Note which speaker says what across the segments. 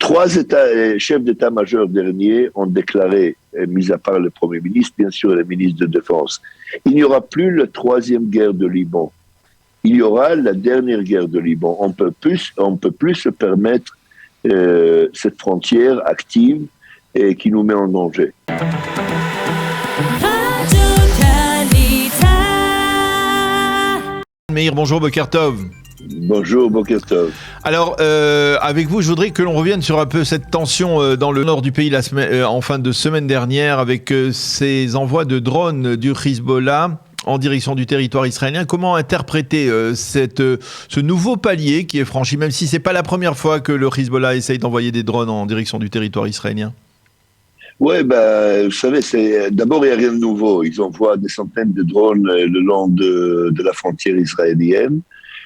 Speaker 1: Trois chefs d'état-major derniers ont déclaré, mis à part le Premier ministre, bien sûr, et le ministre de Défense, il n'y aura plus la troisième guerre de Liban. Il y aura la dernière guerre de Liban. On peut plus se permettre cette frontière active et qui nous met en danger.
Speaker 2: Meir, bonjour Boker Tov.
Speaker 1: Bonjour Boker Tov.
Speaker 2: Alors, avec vous, je voudrais que l'on revienne sur un peu cette tension dans le nord du pays en fin de semaine dernière avec ces envois de drones du Hezbollah en direction du territoire israélien. Comment interpréter ce nouveau palier qui est franchi, même si c'est pas la première fois que le Hezbollah essaye d'envoyer des drones en direction du territoire israélien?
Speaker 1: Oui, vous savez, d'abord, il n'y a rien de nouveau. Ils envoient des centaines de drones le long de la frontière israélienne.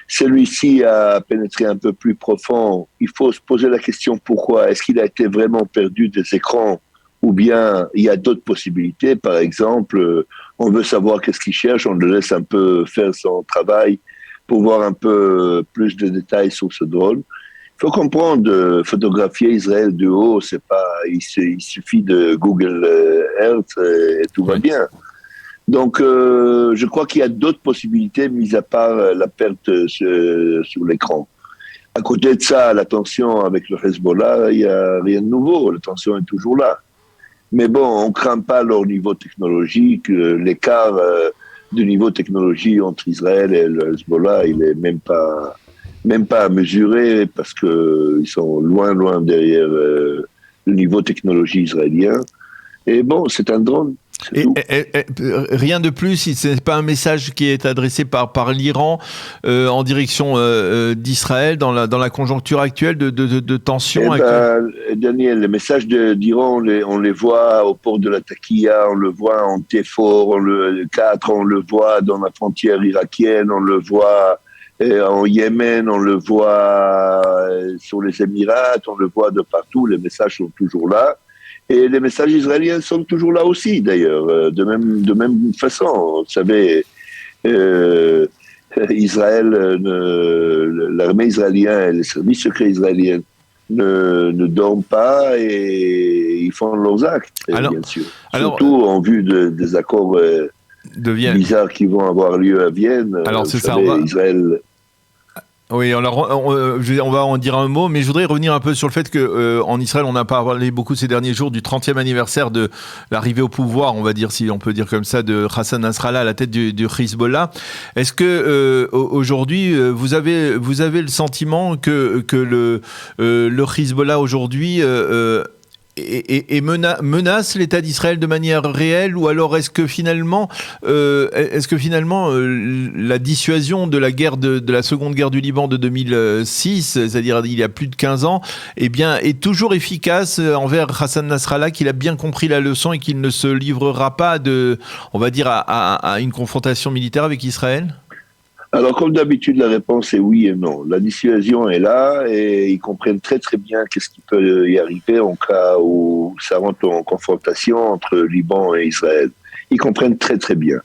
Speaker 1: Celui-ci a pénétré un peu plus profond. Il faut se poser la question pourquoi. Est-ce qu'il a été vraiment perdu des écrans ou bien il y a d'autres possibilités? Par exemple, on veut savoir qu'est-ce qu'il cherche, on le laisse un peu faire son travail pour voir un peu plus de détails sur ce drone. Il faut comprendre, photographier Israël de haut, c'est pas, il suffit de Google Earth et tout va bien. Donc, je crois qu'il y a d'autres possibilités, mis à part la perte sur l'écran. À côté de ça, la tension avec le Hezbollah, il n'y a rien de nouveau, la tension est toujours là. Mais bon, on ne craint pas leur niveau technologique, l'écart de niveau technologie entre Israël et le Hezbollah, il est même pas à mesurer parce qu'ils sont loin derrière le niveau technologie israélien. Et bon, c'est un drone.
Speaker 2: Rien de plus, ce n'est pas un message qui est adressé par l'Iran en direction d'Israël dans la conjoncture actuelle de tension.
Speaker 1: Daniel, les messages d'Iran, on les voit au port de la Taqiya, on le voit en T4, le 4, on le voit dans la frontière irakienne, on le voit en Yémen, on le voit sur les Émirats, on le voit de partout, les messages sont toujours là. Et les messages israéliens sont toujours là aussi, d'ailleurs, de même façon. Vous savez, l'armée israélienne et les services secrets israéliens ne dorment pas et ils font leurs actes, bien sûr. Surtout en vue des accords bizarres qui vont avoir lieu à Vienne.
Speaker 2: Alors, c'est ça.
Speaker 1: Israël...
Speaker 2: Oui, on va en dire un mot, mais je voudrais revenir un peu sur le fait que en Israël, on n'a pas parlé beaucoup ces derniers jours du 30e anniversaire de l'arrivée au pouvoir, on va dire, si on peut dire comme ça, de Hassan Nasrallah à la tête du Hezbollah. Est-ce que aujourd'hui, vous avez le sentiment que le Hezbollah aujourd'hui menace l'État d'Israël de manière réelle, ou alors est-ce que finalement la dissuasion de la guerre de la seconde guerre du Liban de 2006, c'est-à-dire il y a plus de 15 ans, est toujours efficace envers Hassan Nasrallah, qu'il a bien compris la leçon et qu'il ne se livrera pas à une confrontation militaire avec Israël?
Speaker 1: Alors, comme d'habitude, la réponse est oui et non. La dissuasion est là et ils comprennent très très bien qu'est-ce qui peut y arriver en cas où ça rentre en confrontation entre Liban et Israël. Ils comprennent très très bien.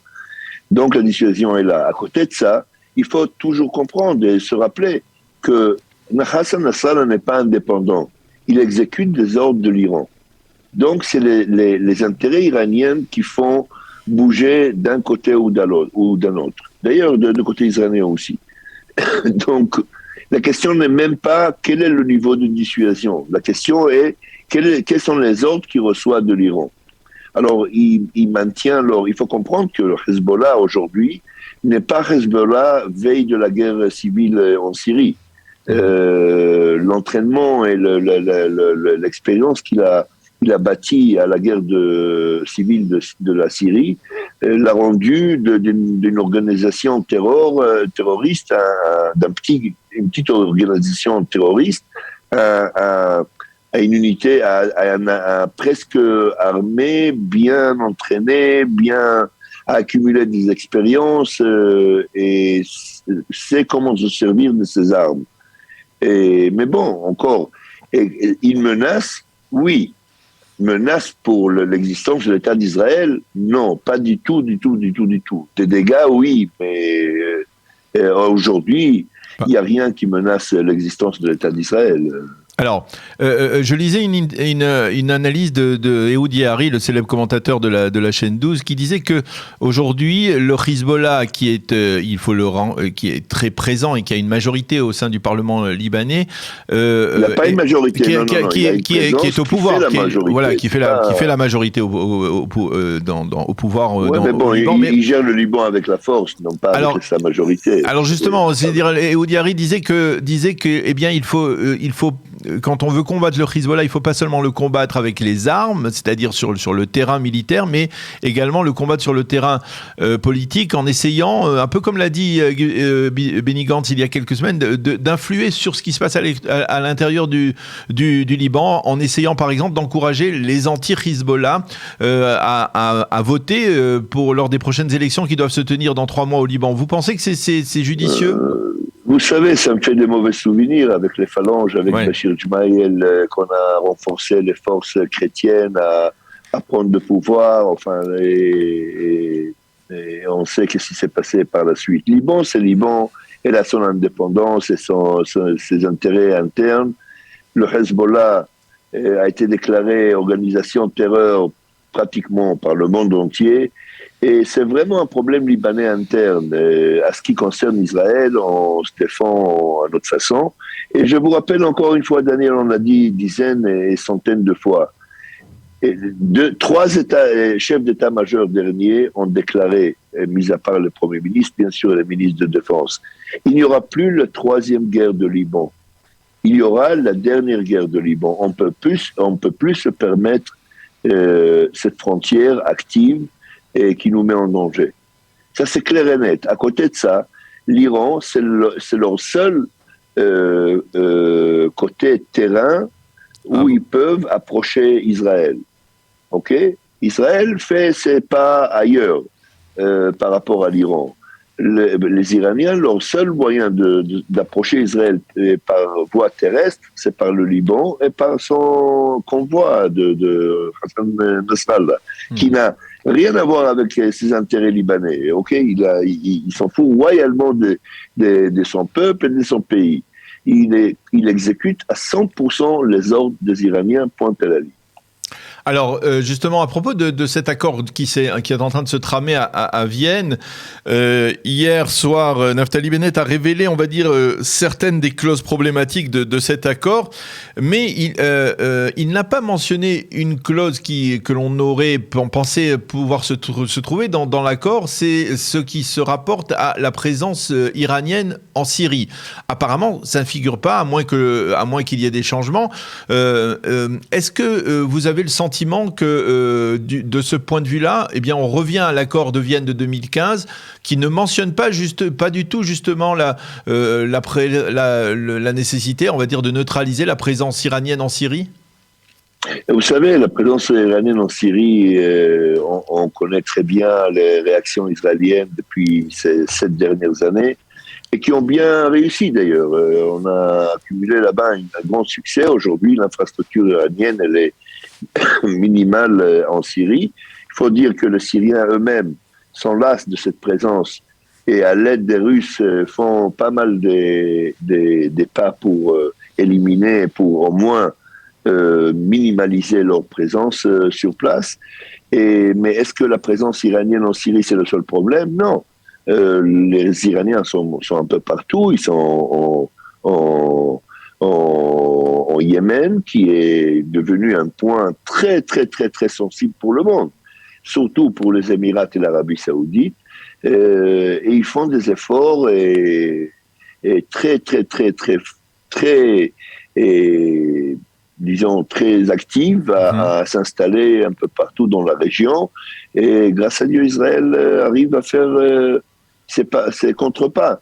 Speaker 1: Donc, la dissuasion est là. À côté de ça, il faut toujours comprendre et se rappeler que Hassan Nasrallah n'est pas indépendant. Il exécute des ordres de l'Iran. Donc, c'est les intérêts iraniens qui font bouger d'un côté ou d'un autre. D'ailleurs, de côté israélien aussi. Donc, la question n'est même pas quel est le niveau de dissuasion. La question est quels sont les ordres qu'il reçoit de l'Iran. Alors, il faut comprendre que le Hezbollah aujourd'hui n'est pas Hezbollah veille de la guerre civile en Syrie. L'entraînement et l'expérience qu'il a bâti à la guerre civile de la Syrie, l'a rendu d'une organisation terroriste, une petite organisation terroriste, à une unité, à presque armée, bien entraînée, bien à accumuler des expériences et sait comment se servir de ses armes. Mais bon, encore, il menace, oui. Menace pour l'existence de l'État d'Israël? Non, pas du tout. Des dégâts, oui, mais aujourd'hui, il n'y a rien qui menace l'existence de l'État d'Israël.
Speaker 2: Alors, je lisais une analyse de Ehud Yehari, le célèbre commentateur de la chaîne 12, qui disait que aujourd'hui, le Hezbollah, qui est très présent et qui a une majorité au sein du Parlement libanais,
Speaker 1: il n'a pas une majorité,
Speaker 2: qui est au pouvoir, qui fait la majorité au pouvoir
Speaker 1: dans le Liban. Il gère le Liban avec la force, non pas avec sa majorité.
Speaker 2: Alors justement, Ehud Yehari disait que, eh bien, il faut quand on veut combattre le Hezbollah, il ne faut pas seulement le combattre avec les armes, c'est-à-dire sur le terrain militaire, mais également le combattre sur le terrain politique, en essayant, un peu comme l'a dit Benny Gantz il y a quelques semaines, d'influer sur ce qui se passe à l'intérieur du Liban, en essayant par exemple d'encourager les anti-Hezbollah à voter lors des prochaines élections qui doivent se tenir dans 3 mois au Liban. Vous pensez que c'est judicieux ?
Speaker 1: Vous savez, ça me fait des mauvais souvenirs avec les phalanges, avec Bachir Gemayel, qu'on a renforcé les forces chrétiennes à prendre le pouvoir, enfin, et on sait qu'est-ce qui s'est passé par la suite. Liban, c'est Liban, elle a son indépendance et ses intérêts internes. Le Hezbollah a été déclaré organisation de terreur pratiquement par le monde entier. Et c'est vraiment un problème libanais interne. À ce qui concerne Israël, on se défend à notre façon. Et je vous rappelle encore une fois, Daniel, on l'a dit dizaines et centaines de fois. 3 chefs d'état-major derniers ont déclaré, mis à part le Premier ministre, bien sûr, et le ministre de Défense, il n'y aura plus la 3e guerre de Liban. Il y aura la dernière guerre de Liban. On peut plus se permettre cette frontière active et qui nous met en danger. Ça, c'est clair et net. À côté de ça, l'Iran, c'est leur seul côté terrain où ils peuvent approcher Israël. Ok ? Israël fait ses pas ailleurs par rapport à l'Iran. Les Iraniens, leur seul moyen d'approcher Israël par voie terrestre, c'est par le Liban et par son convoi de Hassan Nasrallah, qui n'a rien à voir avec ses intérêts libanais. Okay, il s'en fout royalement de son peuple et de son pays. Il exécute à 100% les ordres des Iraniens, point à la ligne.
Speaker 2: Alors, justement, à propos de cet accord qui est en train de se tramer à Vienne, hier soir, Naftali Bennett a révélé, on va dire, certaines des clauses problématiques de cet accord, mais il n'a pas mentionné une clause que l'on aurait pensé pouvoir se trouver dans l'accord, c'est ce qui se rapporte à la présence iranienne en Syrie. Apparemment, ça ne figure pas, à moins qu'il y ait des changements. Est-ce que vous avez le sentiment que de ce point de vue-là, eh bien, on revient à l'accord de Vienne de 2015 qui ne mentionne pas du tout justement la nécessité, on va dire, de neutraliser la présence iranienne en Syrie?
Speaker 1: Vous savez, la présence iranienne en Syrie, on connaît très bien les réactions israéliennes depuis ces 7 dernières années et qui ont bien réussi d'ailleurs. On a accumulé là-bas un grand succès. Aujourd'hui, l'infrastructure iranienne, elle est minimale en Syrie. Il faut dire que les Syriens eux-mêmes sont las de cette présence et à l'aide des Russes font pas mal des pas pour éliminer, pour au moins minimaliser leur présence sur place. Mais est-ce que la présence iranienne en Syrie, c'est le seul problème? Non. Les Iraniens sont un peu partout. Ils sont en Yémen, qui est devenu un point très, très, très, très sensible pour le monde, surtout pour les Émirats et l'Arabie Saoudite. Et ils font des efforts et très, très, très, très, très, disons, très actifs à s'installer un peu partout dans la région. Et grâce à Dieu, Israël arrive à faire ses contrepas.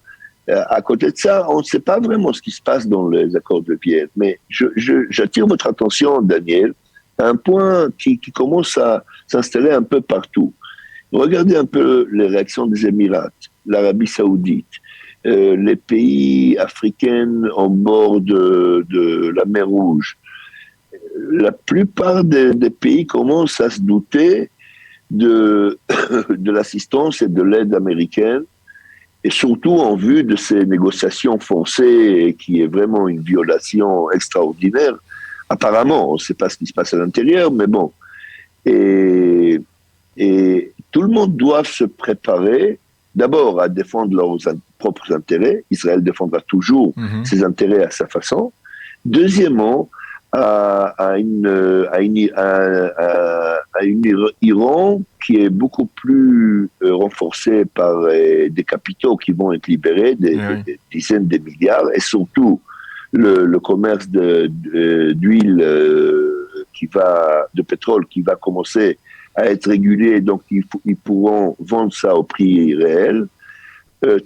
Speaker 1: À côté de ça, on ne sait pas vraiment ce qui se passe dans les accords de Vienne. Mais j'attire votre attention, Daniel, à un point qui commence à s'installer un peu partout. Regardez un peu les réactions des Émirats, l'Arabie Saoudite, les pays africains en bord de la mer Rouge. La plupart des pays commencent à se douter de l'assistance et de l'aide américaine et surtout en vue de ces négociations forcées qui est vraiment une violation extraordinaire. Apparemment, on ne sait pas ce qui se passe à l'intérieur, mais bon. Et tout le monde doit se préparer d'abord à défendre leurs propres intérêts. Israël défendra toujours ses intérêts à sa façon. Deuxièmement, à une Iran qui est beaucoup plus renforcée par des capitaux qui vont être libérés, des dizaines de milliards, et surtout le commerce d'huile de pétrole qui va commencer à être régulé, donc ils pourront vendre ça au prix réel.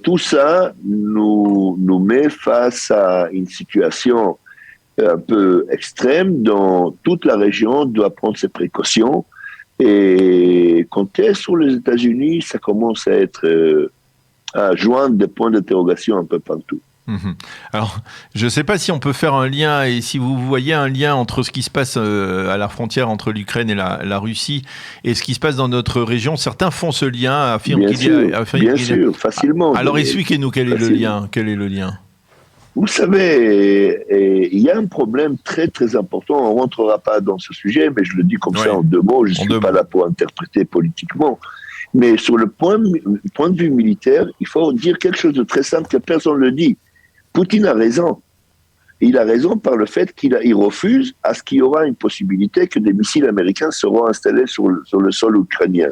Speaker 1: Tout ça nous met face à une situation un peu extrême dont toute la région doit prendre ses précautions. Et compter sur les États-Unis, ça commence à joindre des points d'interrogation un peu partout.
Speaker 2: Alors, je ne sais pas si on peut faire un lien, et si vous voyez un lien entre ce qui se passe à la frontière entre l'Ukraine et la Russie et ce qui se passe dans notre région. Certains font ce lien, affirment qu'il y a...
Speaker 1: Bien sûr, facilement.
Speaker 2: Alors, expliquez-nous quel est le lien. Quel est le lien ?
Speaker 1: Vous savez, il y a un problème très très important. On ne rentrera pas dans ce sujet, mais je le dis comme ça en 2 mots. Je ne suis pas là pour interpréter politiquement. Mais sur le point de vue militaire, il faut dire quelque chose de très simple que personne ne le dit. Poutine a raison. Il a raison par le fait qu'il refuse à ce qu'il y aura une possibilité que des missiles américains seront installés sur le sol ukrainien.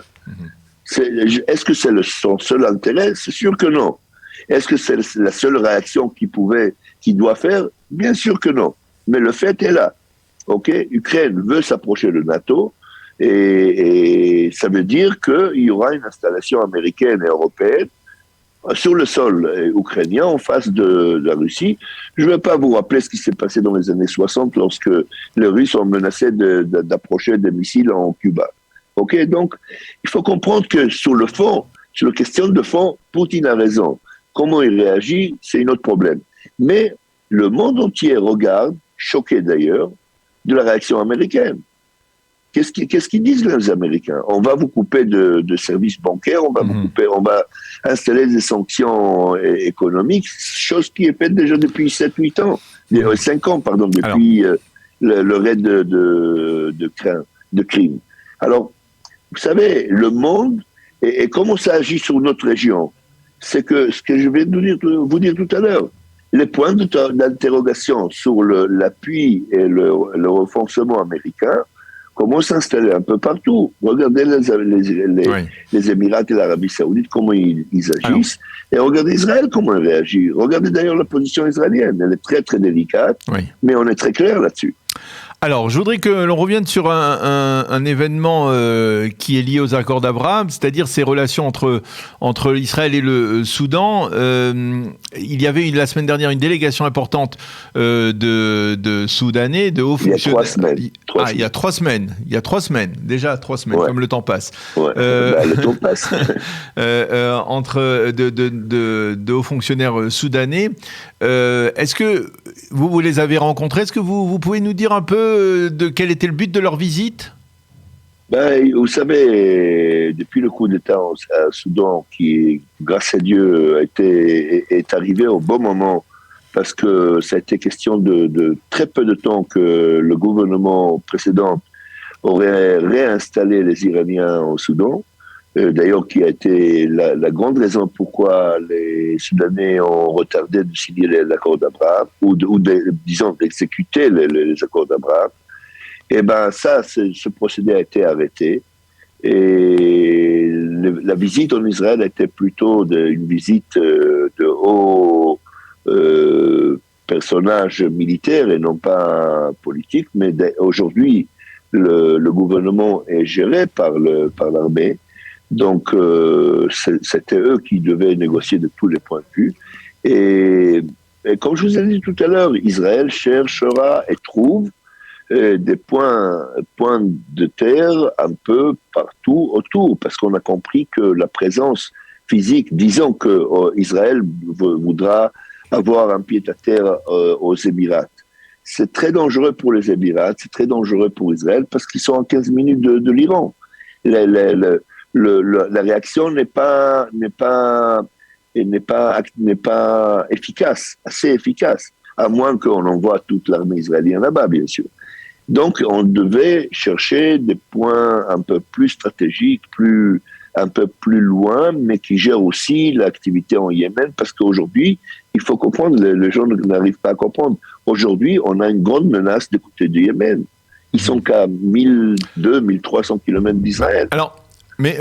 Speaker 1: Est-ce que c'est son seul intérêt ? C'est sûr que non. Est-ce que c'est la seule réaction qu'il doit faire ? Bien sûr que non. Mais le fait est là. Ukraine veut s'approcher de NATO et ça veut dire qu'il y aura une installation américaine et européenne sur le sol ukrainien en face de la Russie. Je ne vais pas vous rappeler ce qui s'est passé dans les années 60 lorsque les Russes ont menacé d'approcher des missiles en Cuba. Donc, il faut comprendre que sur le fond, sur la question de fond, Poutine a raison. Comment il réagit, c'est un autre problème. Mais le monde entier regarde, choqué d'ailleurs, de la réaction américaine. Qu'est-ce qu'ils disent les Américains ? On va vous couper de services bancaires, on va installer des sanctions économiques, chose qui est faite déjà depuis 7-8 ans, 5 ans, pardon, depuis le raid de Crimée. Alors, vous savez, le monde, et comment ça agit sur notre région ? C'est que ce que je viens de vous dire tout à l'heure, les points d'interrogation sur l'appui et le renforcement américain commencent à s'installer un peu partout. Regardez les Émirats et l'Arabie Saoudite, comment ils agissent, et regardez Israël, comment il réagit. Regardez d'ailleurs la position israélienne, elle est très très délicate, mais on est très clair là-dessus.
Speaker 2: Alors, je voudrais que l'on revienne sur un événement qui est lié aux accords d'Abraham, c'est-à-dire ces relations entre Israël et le Soudan. Il y avait la semaine dernière une délégation importante de Soudanais, de hauts fonctionnaires. Il y a 3 semaines. Il y a 3 semaines. Déjà 3 semaines, comme le temps passe.
Speaker 1: Le temps passe.
Speaker 2: Entre de hauts fonctionnaires soudanais. Est-ce que vous les avez rencontrés ? Est-ce que vous pouvez nous dire un peu de quel était le but de leur visite ?
Speaker 1: Vous savez, depuis le coup d'État au Soudan, qui, grâce à Dieu, est arrivé au bon moment, parce que ça a été question de très peu de temps que le gouvernement précédent aurait réinstallé les Iraniens au Soudan. D'ailleurs, qui a été la grande raison pourquoi les Soudanais ont retardé de signer l'accord d'Abraham, ou disons, d'exécuter les accords d'Abraham. Et ce procédé a été arrêté. Et la visite en Israël était plutôt une visite de hauts personnages militaires et non pas politiques. Mais aujourd'hui, le gouvernement est géré par l'armée. Donc, c'était eux qui devaient négocier de tous les points de vue. Et comme je vous ai dit tout à l'heure, Israël cherchera et trouve des points de terre un peu partout autour, parce qu'on a compris que la présence physique, disons que Israël voudra avoir un pied-à-terre aux Émirats. C'est très dangereux pour les Émirats, c'est très dangereux pour Israël, parce qu'ils sont à 15 minutes de l'Iran. La réaction n'est pas n'est pas efficace, assez efficace, à moins qu'on envoie toute l'armée israélienne là-bas, bien sûr. Donc, on devait chercher des points un peu plus stratégiques, un peu plus loin, mais qui gèrent aussi l'activité en Yémen, parce qu'aujourd'hui, il faut comprendre, les gens n'arrivent pas à comprendre. Aujourd'hui, on a une grande menace du côté du Yémen. Ils sont qu'à 1200-1300 km d'Israël.
Speaker 2: Alors, mais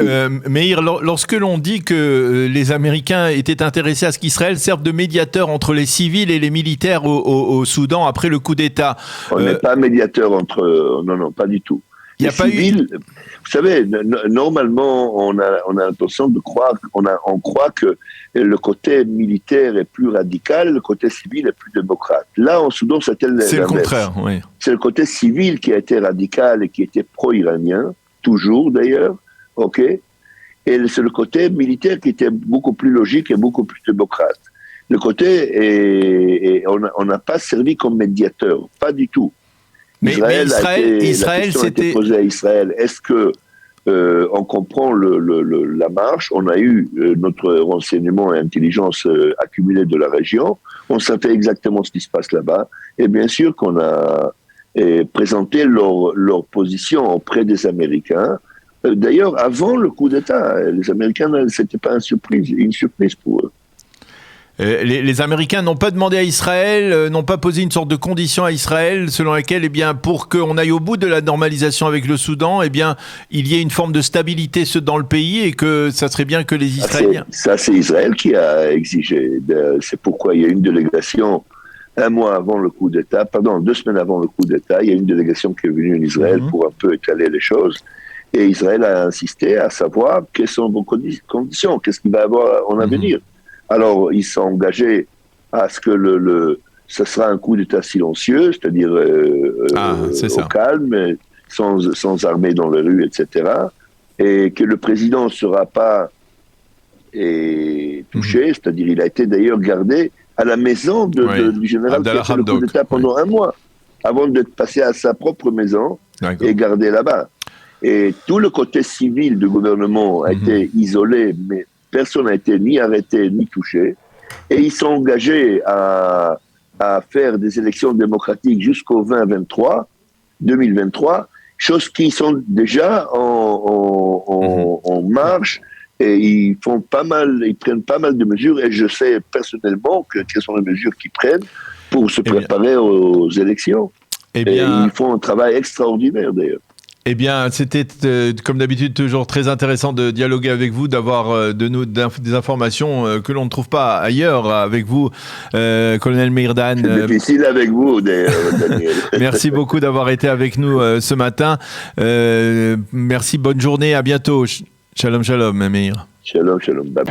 Speaker 2: Meir, lorsque l'on dit que les Américains étaient intéressés à ce qu'Israël serve de médiateur entre les civils et les militaires au Soudan après le coup d'État...
Speaker 1: On n'est pas médiateur entre... Non, pas du tout.
Speaker 2: Il n'y a pas
Speaker 1: civils, vous savez, normalement, on a l'impression de croire, on croit que le côté militaire est plus radical, le côté civil est plus démocrate. Là, en Soudan, c'est
Speaker 2: le contraire, oui.
Speaker 1: C'est le côté civil qui a été radical et qui était pro-iranien, toujours d'ailleurs, ok. Et c'est le côté militaire qui était beaucoup plus logique et beaucoup plus démocrate. Le côté, on n'a pas servi comme médiateur, pas du tout.
Speaker 2: Mais Israël,
Speaker 1: c'était posée à Israël. Est-ce que on comprend la marche? On a eu notre renseignement et intelligence accumulée de la région. On savait exactement ce qui se passe là-bas. Et bien sûr qu'on a présenté leur position auprès des Américains. D'ailleurs, avant le coup d'État, les Américains, c'était pas une surprise pour eux.
Speaker 2: Les Américains n'ont pas demandé à Israël, n'ont pas posé une sorte de condition à Israël selon laquelle, eh bien, pour qu'on aille au bout de la normalisation avec le Soudan, eh bien, il y ait une forme de stabilité dans le pays et que ça serait bien que les Israéliens...
Speaker 1: Ça, c'est Israël qui a exigé. C'est pourquoi il y a une délégation 2 semaines avant le coup d'État, il y a une délégation qui est venue en Israël pour un peu étaler les choses. Et Israël a insisté à savoir quelles sont vos conditions, qu'est-ce qu'il va y avoir en avenir. Alors, ils sont engagés à ce que ce sera un coup d'État silencieux, c'est-à-dire au calme, sans armée dans les rues, etc. Et que le président ne sera pas touché, c'est-à-dire il a été d'ailleurs gardé à la maison du général qui a fait le coup d'État pendant 1 mois, avant de passer à sa propre maison et gardé là-bas. Et tout le côté civil du gouvernement a été isolé, mais personne n'a été ni arrêté ni touché. Et ils sont engagés à faire des élections démocratiques jusqu'au 2023, choses qui sont déjà en marche. Et ils prennent pas mal de mesures. Et je sais personnellement quelles sont les mesures qu'ils prennent pour se préparer aux élections. Et ils font un travail extraordinaire d'ailleurs.
Speaker 2: Eh bien, c'était comme d'habitude toujours très intéressant de dialoguer avec vous, d'avoir des informations que l'on ne trouve pas ailleurs avec vous, colonel Meir Dan.
Speaker 1: C'est difficile avec vous, d'ailleurs, Daniel.
Speaker 2: Merci beaucoup d'avoir été avec nous ce matin. Merci, bonne journée, à bientôt. Shalom, shalom, Meir.
Speaker 1: Shalom, shalom. Bye.